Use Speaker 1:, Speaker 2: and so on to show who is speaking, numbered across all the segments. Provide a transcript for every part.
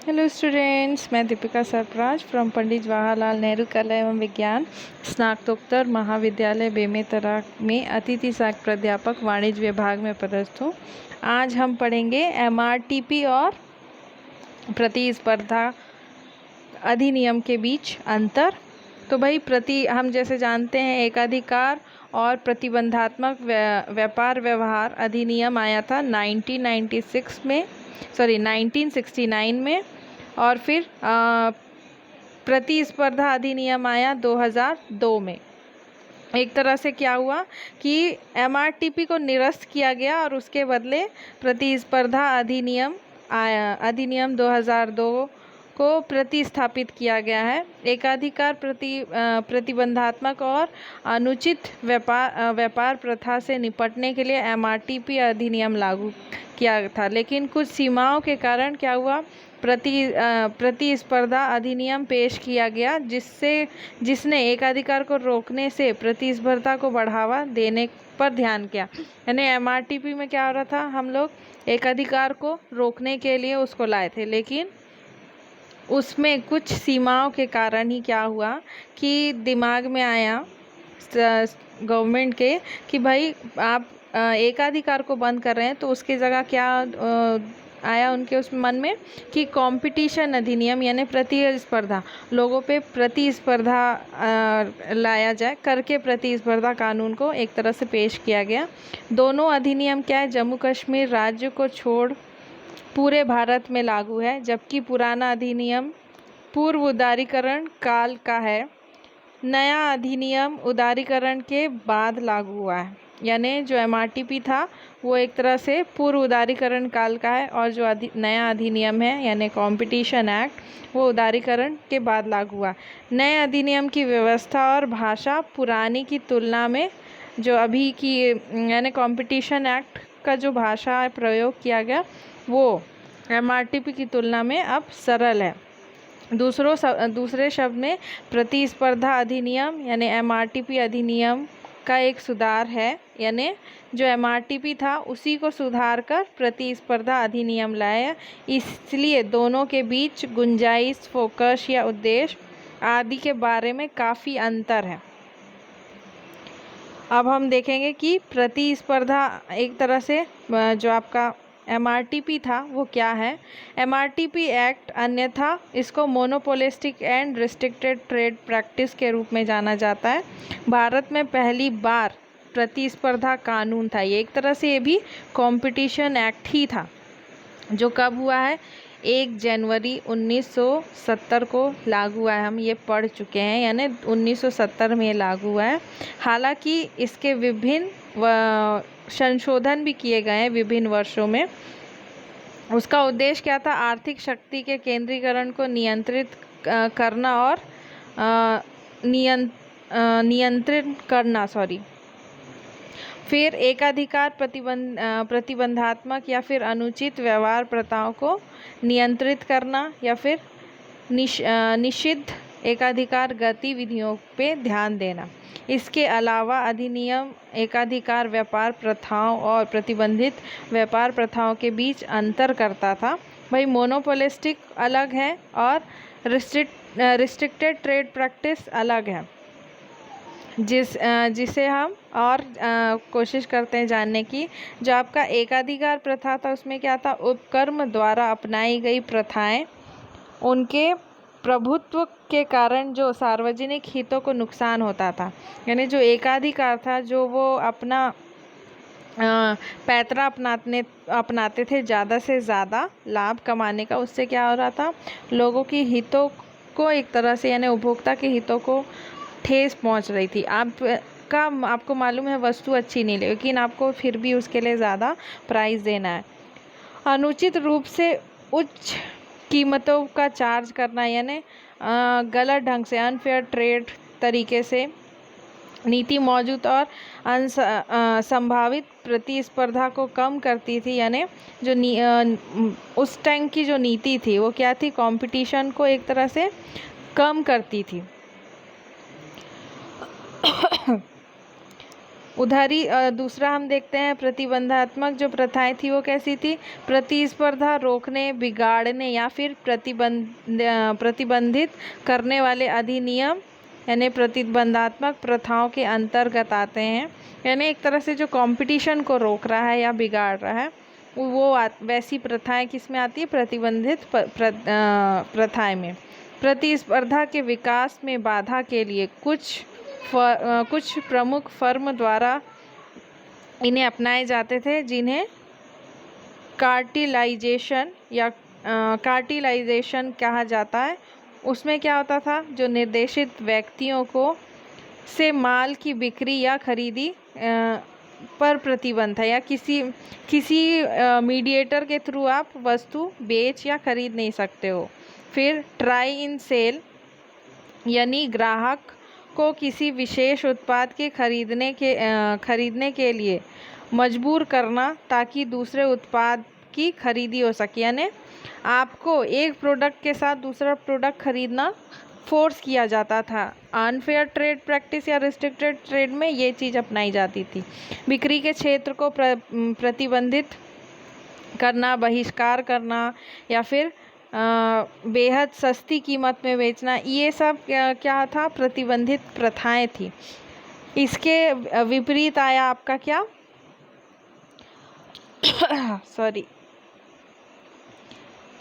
Speaker 1: Hello students, मैं Deepika Sarfaraz from Pandit Jawaharlal Nehru कला एवं विज्ञान स्नातकोत्तर महाविद्यालय बेमेतरा में अतिथि सहायक प्राध्यापक वाणिज्य विभाग में पदस्थ हूँ। आज हम पढ़ेंगे एमआरटीपी और प्रतिस्पर्धा अधिनियम के बीच अंतर। तो भाई हम जैसे जानते हैं एकाधिकार और प्रतिबंधात्मक व्यापार व्यवहार अधिनियम आया था 1969 में, और फिर प्रतिस्पर्धा अधिनियम आया 2002 में। एक तरह से क्या हुआ कि एमआरटीपी को निरस्त किया गया और उसके बदले प्रतिस्पर्धा अधिनियम 2002 को प्रतिस्थापित किया गया है। एकाधिकार प्रतिबंधात्मक और अनुचित व्यापार प्रथा से निपटने के लिए एमआरटीपी अधिनियम लागू किया था, लेकिन कुछ सीमाओं के कारण क्या हुआ, प्रतिस्पर्धा अधिनियम पेश किया गया जिसने एकाधिकार को रोकने से प्रतिस्पर्धा को बढ़ावा देने पर ध्यान किया। यानी एमआरटीपी में क्या हो रहा था, हम लोग एकाधिकार को रोकने के लिए उसको लाए थे, लेकिन उसमें कुछ सीमाओं के कारण ही क्या हुआ कि दिमाग में आया गवर्नमेंट के कि भाई आप एकाधिकार को बंद कर रहे हैं, तो उसकी जगह क्या आया उनके उस मन में कि कंपटीशन अधिनियम यानी प्रतिस्पर्धा, लोगों पे प्रतिस्पर्धा लाया जाए करके प्रतिस्पर्धा कानून को एक तरह से पेश किया गया। दोनों अधिनियम क्या है, जम्मू कश्मीर राज्य को छोड़ पूरे भारत में लागू है, जबकि पुराना अधिनियम पूर्व उदारीकरण काल का है। नया अधिनियम उदारीकरण के बाद लागू हुआ है, यानी जो एमआरटीपी था वो एक तरह से पूर्व उदारीकरण काल का है, और जो नया अधिनियम है यानी कंपटीशन एक्ट वो उदारीकरण के बाद लागू हुआ। नए अधिनियम की व्यवस्था और भाषा पुरानी की तुलना में जो अभी की यानी कंपटीशन एक्ट का जो भाषा प्रयोग किया गया वो एमआरटीपी की तुलना में अब सरल है। दूसरे शब्द में प्रतिस्पर्धा अधिनियम यानी एमआरटीपी अधिनियम का एक सुधार है, यानी जो एमआरटीपी था उसी को सुधार कर प्रतिस्पर्धा अधिनियम लाया। इसलिए दोनों के बीच गुंजाइश, फोकस या उद्देश्य आदि के बारे में काफ़ी अंतर है। अब हम देखेंगे कि प्रतिस्पर्धा एक तरह से जो आपका एमआरटीपी था वो क्या है। एमआरटीपी एक्ट अन्यथा इसको monopolistic and restricted trade practice के रूप में जाना जाता है। भारत में पहली बार प्रतिस्पर्धा कानून था, ये एक तरह से ये भी कंपटीशन एक्ट ही था, जो कब हुआ है 1 जनवरी 1970 को लागू हुआ है। हम ये पढ़ चुके हैं, यानी 1970 में लागू हुआ है। हालांकि इसके विभिन्न संशोधन भी किए गए हैं विभिन्न वर्षों में। उसका उद्देश्य क्या था, आर्थिक शक्ति के केंद्रीकरण को नियंत्रित करना और नियंत्रित करना फिर एकाधिकार प्रतिबंधात्मक या फिर अनुचित व्यवहार प्रथाओं को नियंत्रित करना, या फिर निषिद्ध एकाधिकार गतिविधियों पे ध्यान देना। इसके अलावा अधिनियम एकाधिकार व्यापार प्रथाओं और प्रतिबंधित व्यापार प्रथाओं के बीच अंतर करता था। भाई मोनोपोलिस्टिक अलग है और रिस्ट्रिक्टेड ट्रेड प्रैक्टिस अलग है, जिसे हम और कोशिश करते हैं जानने की। जो आपका एकाधिकार प्रथा था उसमें क्या था, उपक्रम द्वारा अपनाई गई प्रथाएं उनके प्रभुत्व के कारण जो सार्वजनिक हितों को नुकसान होता था। यानी जो एकाधिकार था जो वो अपना पैतरा अपनाते थे ज़्यादा से ज़्यादा लाभ कमाने का, उससे क्या हो रहा था, लोगों की हितों को एक तरह से यानी उपभोक्ता के हितों को ठेस पहुंच रही थी। आपको मालूम है वस्तु अच्छी नहीं, लेकिन आपको फिर भी उसके लिए ज़्यादा प्राइस देना है। अनुचित रूप से उच्च कीमतों का चार्ज करना, यानी गलत ढंग से अनफेयर ट्रेड तरीके से नीति मौजूद और संभावित प्रतिस्पर्धा को कम करती थी। यानी जो उस टाइम की जो नीति थी वो क्या थी, कंपटीशन को एक तरह से कम करती थी। उधारी दूसरा हम देखते हैं प्रतिबंधात्मक जो प्रथाएं थी वो कैसी थी? प्रतिस्पर्धा रोकने, बिगाड़ने या फिर प्रतिबंधित करने वाले अधिनियम यानी प्रतिबंधात्मक प्रथाओं के अंतर्गत आते हैं। यानी एक तरह से जो कंपटीशन को रोक रहा है या बिगाड़ रहा है वो वैसी प्रथाएं किस में आती है? प्रतिबंधित प्रथाएं में। प्रतिस्पर्धा के विकास में बाधा के लिए कुछ प्रमुख फर्म द्वारा इन्हें अपनाए जाते थे, जिन्हें कार्टिलाइजेशन कहा जाता है। उसमें क्या होता था? जो निर्देशित व्यक्तियों को से माल की बिक्री या खरीदी पर प्रतिबंध था, या किसी मीडिएटर के थ्रू आप वस्तु बेच या खरीद नहीं सकते हो। फिर ट्राई इन सेल यानी ग्राहक को किसी विशेष उत्पाद के खरीदने के लिए मजबूर करना ताकि दूसरे उत्पाद की खरीदी हो सके। यानी आपको एक प्रोडक्ट के साथ दूसरा प्रोडक्ट खरीदना फोर्स किया जाता था। अनफेयर ट्रेड प्रैक्टिस या रिस्ट्रिक्टेड ट्रेड में ये चीज़ अपनाई जाती थी। बिक्री के क्षेत्र को प्रतिबंधित करना, बहिष्कार करना या फिर बेहद सस्ती कीमत में बेचना, ये सब क्या था? प्रतिबंधित प्रथाएं थी। इसके विपरीत आया आपका क्या? सॉरी,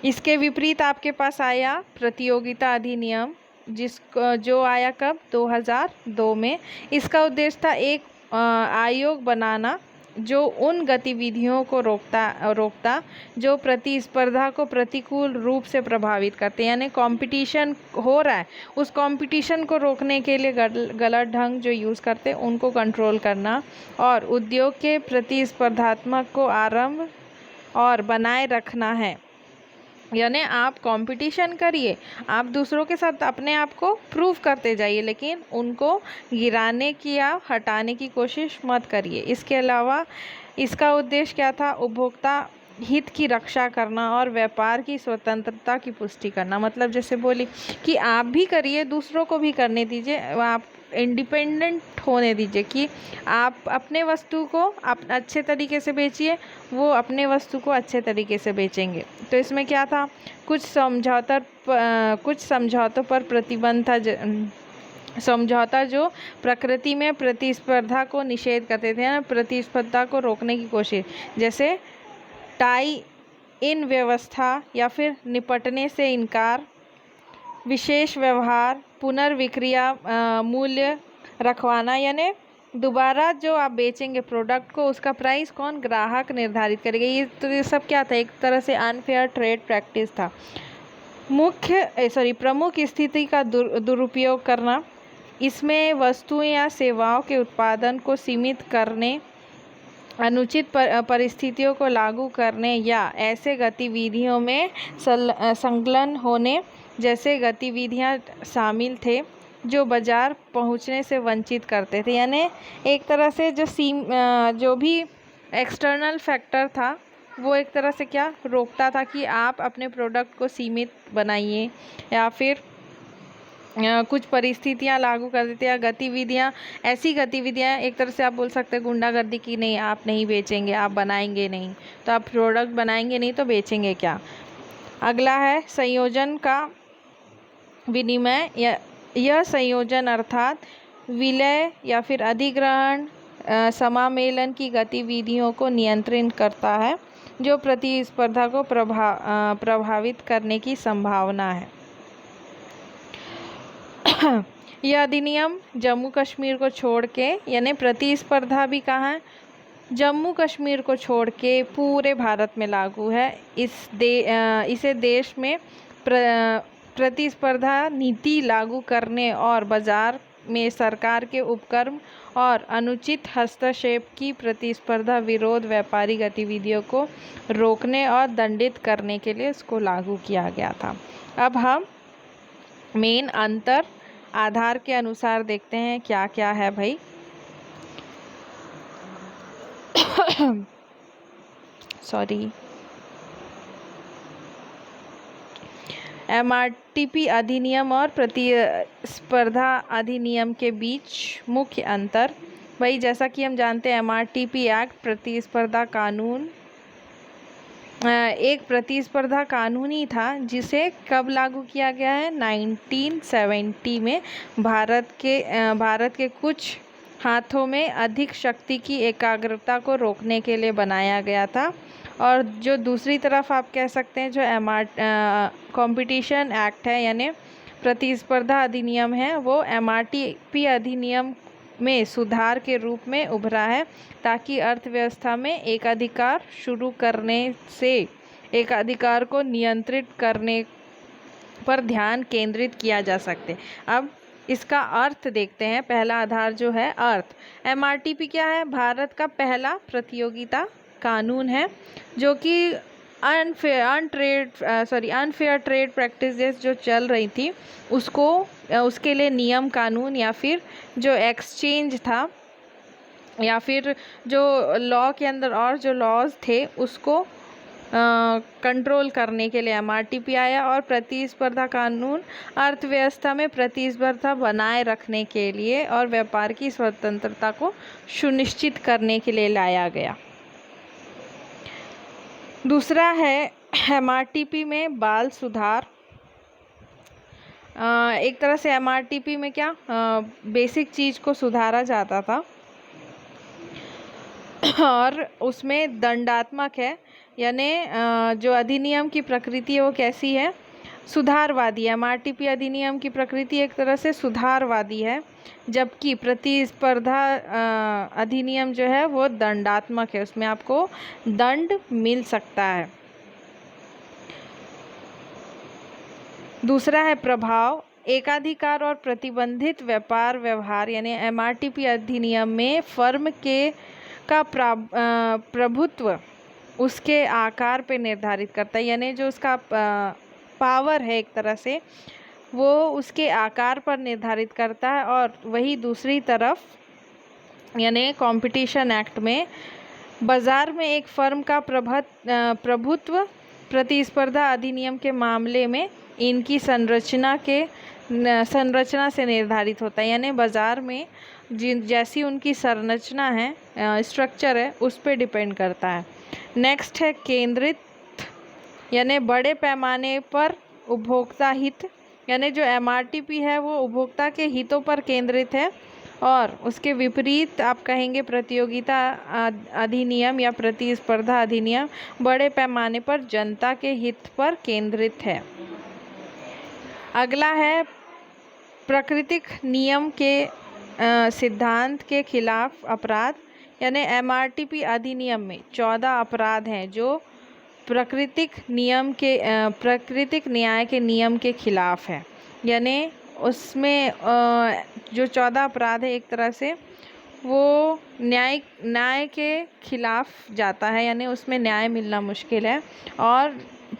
Speaker 1: इसके विपरीत आपके पास आया प्रतियोगिता अधिनियम, जो आया कब? 2002 में। इसका उद्देश्य था एक आयोग बनाना जो उन गतिविधियों को रोकता जो प्रतिस्पर्धा को प्रतिकूल रूप से प्रभावित करते हैं। यानी कंपटीशन हो रहा है, उस कंपटीशन को रोकने के लिए गलत ढंग जो यूज़ करते हैं उनको कंट्रोल करना, और उद्योग के प्रतिस्पर्धात्मक को आरंभ और बनाए रखना है। यानी आप कंपटीशन करिए, आप दूसरों के साथ अपने आप को प्रूव करते जाइए, लेकिन उनको गिराने की या हटाने की कोशिश मत करिए। इसके अलावा इसका उद्देश्य क्या था? उपभोक्ता हित की रक्षा करना और व्यापार की स्वतंत्रता की पुष्टि करना। मतलब जैसे बोली कि आप भी करिए, दूसरों को भी करने दीजिए, आप इंडिपेंडेंट होने दीजिए कि आप अपने वस्तु को अच्छे तरीके से बेचिए, वो अपने वस्तु को अच्छे तरीके से बेचेंगे। तो इसमें क्या था? कुछ समझौतों पर प्रतिबंध था, समझौता जो प्रकृति में प्रतिस्पर्धा को निषेध करते थे, ना प्रतिस्पर्धा को रोकने की कोशिश, जैसे टाई इन व्यवस्था या फिर निपटने से इनकार, विशेष व्यवहार, पुनर्विक्रिया, मूल्य रखवाना। यानी दोबारा जो आप बेचेंगे प्रोडक्ट को, उसका प्राइस कौन? ग्राहक निर्धारित करेगा। ये सब क्या था? एक तरह से अनफेयर ट्रेड प्रैक्टिस था। प्रमुख स्थिति का दुरुपयोग करना, इसमें वस्तुओं या सेवाओं के उत्पादन को सीमित करने, अनुचित परिस्थितियों को लागू करने या ऐसे गतिविधियों में संलग्न होने जैसे गतिविधियां शामिल थे जो बाजार पहुंचने से वंचित करते थे। यानी एक तरह से जो भी एक्सटर्नल फैक्टर था वो एक तरह से क्या रोकता था कि आप अपने प्रोडक्ट को सीमित बनाइए, या फिर कुछ परिस्थितियां लागू कर देते, या ऐसी गतिविधियां एक तरह से आप बोल सकते हैं गुंडागर्दी की, नहीं आप नहीं बेचेंगे, आप बनाएंगे नहीं, तो आप प्रोडक्ट बनाएंगे नहीं तो बेचेंगे क्या। अगला है संयोजन का विनिमय। यह संयोजन अर्थात विलय या फिर अधिग्रहण, समामेलन की गतिविधियों को नियंत्रित करता है जो प्रतिस्पर्धा को प्रभावित करने की संभावना है। यह अधिनियम जम्मू कश्मीर को छोड़ के, यानी प्रतिस्पर्धा भी कहाँ है? जम्मू कश्मीर को छोड़ के पूरे भारत में लागू है। इसे देश में प्रतिस्पर्धा नीति लागू करने और बाजार में सरकार के उपक्रम और अनुचित हस्तक्षेप की प्रतिस्पर्धा विरोध व्यापारी गतिविधियों को रोकने और दंडित करने के लिए इसको लागू किया गया था। अब हम मेन अंतर आधार के अनुसार देखते हैं क्या क्या है भाई। सॉरी, एमआरटीपी अधिनियम और प्रतिस्पर्धा अधिनियम के बीच मुख्य अंतर। भाई जैसा कि हम जानते हैं MRTP एक्ट प्रतिस्पर्धा कानून एक प्रतिस्पर्धा कानून ही था जिसे कब लागू किया गया है 1970 में भारत के कुछ हाथों में अधिक शक्ति की एकाग्रता को रोकने के लिए बनाया गया था। और जो दूसरी तरफ आप कह सकते हैं जो कंपटीशन एक्ट है यानी प्रतिस्पर्धा अधिनियम है वो MRTP अधिनियम में सुधार के रूप में उभरा है ताकि अर्थव्यवस्था में एकाधिकार शुरू करने से एकाधिकार को नियंत्रित करने पर ध्यान केंद्रित किया जा सकते। अब इसका अर्थ देखते हैं। पहला आधार जो है अर्थ, MRTP क्या है? भारत का पहला प्रतियोगिता कानून है जो कि अनफेयर ट्रेड प्रैक्टिसेस जो चल रही थी उसके लिए नियम कानून या फिर जो एक्सचेंज था या फिर जो लॉ के अंदर और जो लॉज थे उसको कंट्रोल करने के लिए MRTP आया। और प्रतिस्पर्धा कानून अर्थव्यवस्था में प्रतिस्पर्धा बनाए रखने के लिए और व्यापार की स्वतंत्रता को सुनिश्चित करने के लिए लाया गया। दूसरा है MRTP में बाल सुधार। एक तरह से MRTP में क्या बेसिक चीज़ को सुधारा जाता था और उसमें दंडात्मक है यानी जो अधिनियम की प्रकृति है वो कैसी है? सुधारवादी। MRTP अधिनियम की प्रकृति एक तरह से सुधारवादी है जबकि प्रतिस्पर्धा अधिनियम जो है वो दंडात्मक है, उसमें आपको दंड मिल सकता है। दूसरा है प्रभाव। एकाधिकार और प्रतिबंधित व्यापार व्यवहार यानी MRTP अधिनियम में फर्म का प्रभुत्व उसके आकार पे निर्धारित करता है यानी जो उसका पावर है एक तरह से वो उसके आकार पर निर्धारित करता है। और वही दूसरी तरफ यानी कंपटीशन एक्ट में बाज़ार में एक फर्म का प्रभुत्व प्रतिस्पर्धा अधिनियम के मामले में इनकी संरचना से निर्धारित होता है यानी बाज़ार में जैसी उनकी संरचना है स्ट्रक्चर है उस पर डिपेंड करता है। नेक्स्ट है केंद्रित यानी बड़े पैमाने पर उपभोक्ता हित यानी जो MRTP है वो उपभोक्ता के हितों पर केंद्रित है और उसके विपरीत आप कहेंगे प्रतियोगिता अधिनियम या प्रतिस्पर्धा अधिनियम बड़े पैमाने पर जनता के हित पर केंद्रित है। अगला है प्राकृतिक नियम के सिद्धांत के खिलाफ अपराध यानी MRTP अधिनियम में 14 अपराध हैं जो प्राकृतिक न्याय के नियम के खिलाफ है यानी उसमें जो 14 अपराध है एक तरह से वो न्याय के खिलाफ जाता है यानी उसमें न्याय मिलना मुश्किल है। और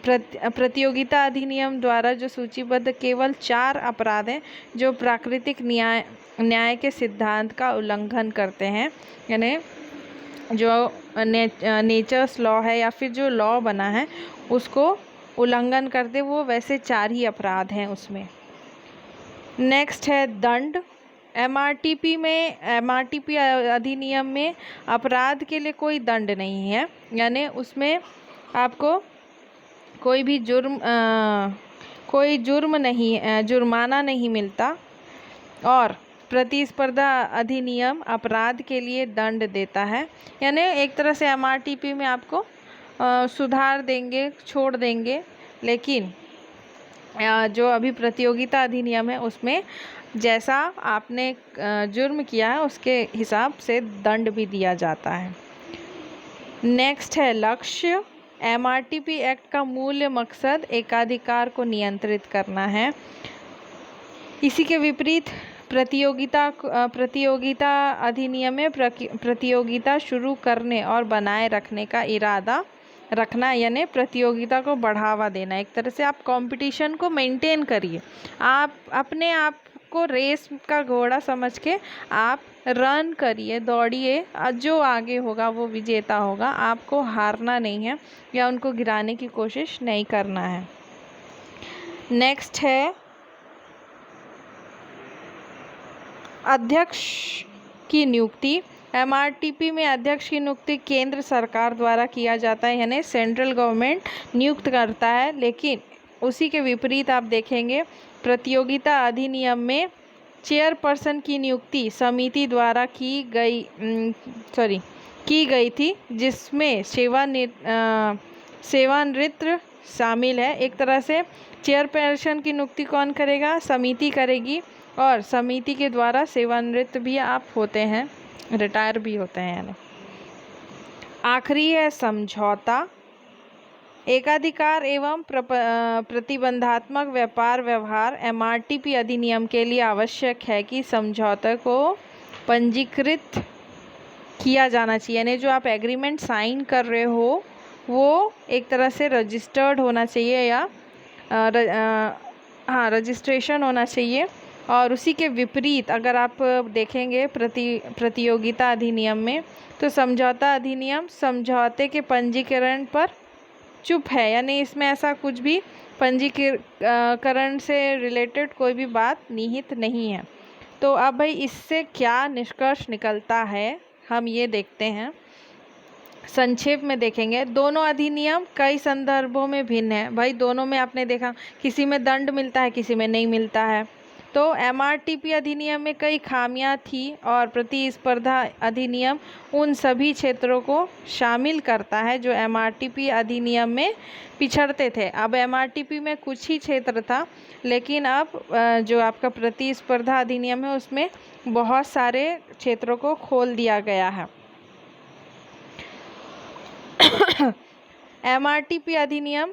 Speaker 1: प्रतियोगिता अधिनियम द्वारा जो सूचीबद्ध केवल 4 अपराध हैं जो प्राकृतिक न्याय के सिद्धांत का उल्लंघन करते हैं यानी जो नेचर्स लॉ है या फिर जो लॉ बना है उसको उल्लंघन करते वो वैसे 4 ही अपराध हैं उसमें। नेक्स्ट है दंड। MRTP अधिनियम में अपराध के लिए कोई दंड नहीं है यानी उसमें आपको कोई जुर्माना नहीं मिलता। और प्रतिस्पर्धा अधिनियम अपराध के लिए दंड देता है यानी एक तरह से MRTP में आपको सुधार देंगे, छोड़ देंगे, लेकिन जो अभी प्रतियोगिता अधिनियम है उसमें जैसा आपने जुर्म किया है उसके हिसाब से दंड भी दिया जाता है। नेक्स्ट है लक्ष्य। MRTP एक्ट का मूल मकसद एकाधिकार को नियंत्रित करना है। इसी के विपरीत प्रतियोगिता अधिनियम में प्रतियोगिता शुरू करने और बनाए रखने का इरादा रखना यानी प्रतियोगिता को बढ़ावा देना। एक तरह से आप कंपटीशन को मेंटेन करिए, आप अपने आप को रेस का घोड़ा समझ के आप रन करिए, दौड़िए, जो आगे होगा वो विजेता होगा। आपको हारना नहीं है या उनको गिराने की कोशिश नहीं करना है। नेक्स्ट है अध्यक्ष की नियुक्ति। एमआरटीपी में अध्यक्ष की नियुक्ति केंद्र सरकार द्वारा किया जाता है, यानी सेंट्रल गवर्नमेंट नियुक्त करता है। लेकिन उसी के विपरीत आप देखेंगे प्रतियोगिता अधिनियम में चेयरपर्सन की नियुक्ति समिति द्वारा की गई थी, जिसमें सेवानिवृत्त शामिल है। एक तरह से चेयरपर्सन की नियुक्ति कौन करेगा? समिति करेगी, और समिति के द्वारा सेवानिवृत्त भी आप होते हैं, रिटायर भी होते हैं यानी। आखिरी है समझौता। एकाधिकार एवं प्रतिबंधात्मक व्यापार व्यवहार एमआरटीपी अधिनियम के लिए आवश्यक है कि समझौते को पंजीकृत किया जाना चाहिए, यानी जो आप एग्रीमेंट साइन कर रहे हो वो एक तरह से रजिस्टर्ड होना चाहिए, या रजिस्ट्रेशन होना चाहिए। और उसी के विपरीत अगर आप देखेंगे प्रतियोगिता अधिनियम में, तो समझौता अधिनियम समझौते के पंजीकरण पर चुप है, यानी इसमें ऐसा कुछ भी पंजीकरण से रिलेटेड कोई भी बात निहित नहीं है। तो अब भाई इससे क्या निष्कर्ष निकलता है, हम ये देखते हैं। संक्षेप में देखेंगे, दोनों अधिनियम कई संदर्भों में भिन्न है। भाई दोनों में आपने देखा किसी में दंड मिलता है, किसी में नहीं मिलता है। तो एमआरटीपी अधिनियम में कई खामियां थी, और प्रतिस्पर्धा अधिनियम उन सभी क्षेत्रों को शामिल करता है जो एमआरटीपी अधिनियम में पिछड़ते थे। अब एमआरटीपी में कुछ ही क्षेत्र था, लेकिन अब जो आपका प्रतिस्पर्धा अधिनियम है उसमें बहुत सारे क्षेत्रों को खोल दिया गया है। एमआरटीपी अधिनियम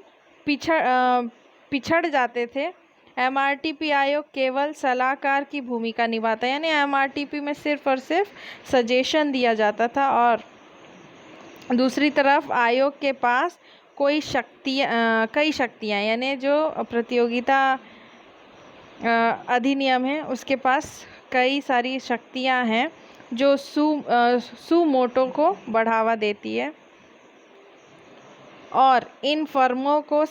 Speaker 1: पिछड़ जाते थे। एमआरटीपी आयोग केवल सलाहकार की भूमिका निभाता है, यानी एमआरटीपी में सिर्फ और सिर्फ सजेशन दिया जाता था, और दूसरी तरफ आयोग के पास कई शक्तियाँ, यानी जो प्रतियोगिता अधिनियम है उसके पास कई सारी शक्तियाँ हैं जो सुमोटो को बढ़ावा देती है, और उन फर्मों को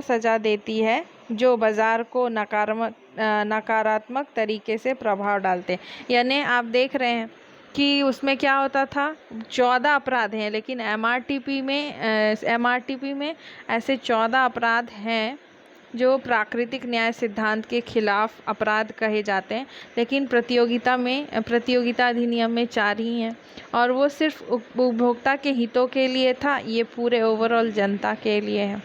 Speaker 1: सजा देती है जो बाज़ार को नकारात्मक तरीके से प्रभाव डालते हैं। यानी आप देख रहे हैं कि उसमें क्या होता था, 14 अपराध हैं, लेकिन एमआरटीपी में ऐसे 14 अपराध हैं जो प्राकृतिक न्याय सिद्धांत के खिलाफ अपराध कहे जाते हैं, लेकिन प्रतियोगिता अधिनियम में 4 ही हैं, और वो सिर्फ उपभोक्ता के हितों के लिए था, ये पूरे ओवरऑल जनता के लिए है।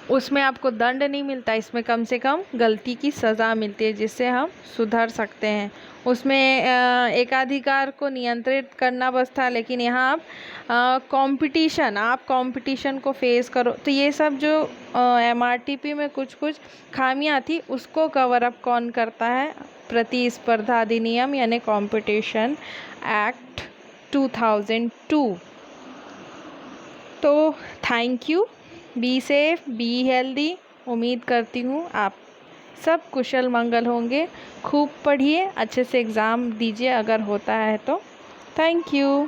Speaker 1: उसमें आपको दंड नहीं मिलता, इसमें कम से कम गलती की सज़ा मिलती है जिससे हम सुधर सकते हैं। उसमें एकाधिकार को नियंत्रित करना बस था, लेकिन यहाँ आप कंपटीशन को फेस करो। तो ये सब जो एमआरटीपी में कुछ खामियां थी उसको कवर अप कौन करता है? प्रतिस्पर्धा अधिनियम यानी कॉम्पिटिशन एक्ट 2002। तो thank you, be safe, be healthy. उम्मीद करती हूँ आप सब कुशल मंगल होंगे। खूब पढ़िए, अच्छे से एग्ज़ाम दीजिए अगर होता है तो। Thank you.